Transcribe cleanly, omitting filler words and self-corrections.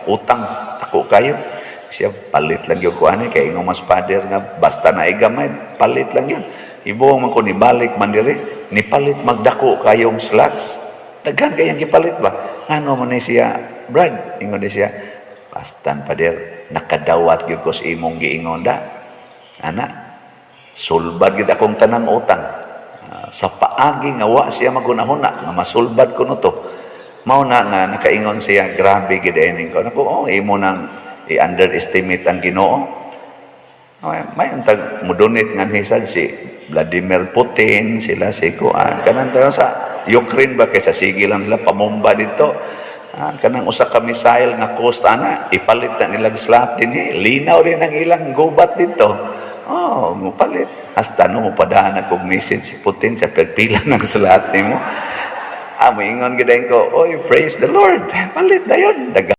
utang ako kayo. Siya palit lang yung kuan kay ingon mas father nga basta na gamay palit lang yun. Ibuong man ko ni balik man diri, ni palit magdako kayong slots. Daghan kayang gipalit ba? Ano man ni siya, Brad, ingon ni siya, bastan father, nakadawat gyud ko sa imong giingon da. Ana, sulbad gyud akong tanang utang. Sa paagi nga wa siya magunahuna nga masulbad ko no to. Mao na nga nakaingon siya, grabe gid ining ko. Nako, imo nang i-underestimate ang Ginoo. May antag mudunit nga hisad si Vladimir Putin, sila si Kuan. Kanang tayo sa Ukraine ba kaysa sige lang sila pamumba dito. Kanang usa ka missile nga costa na ipalit na nilang slot din linaw rin ang ilang gubat dito. Mupalit. Hasta no mupadaan kog message si Putin sa pagpila ng slot nimo. Moingon gid ko, oy praise the Lord. Palit dayon.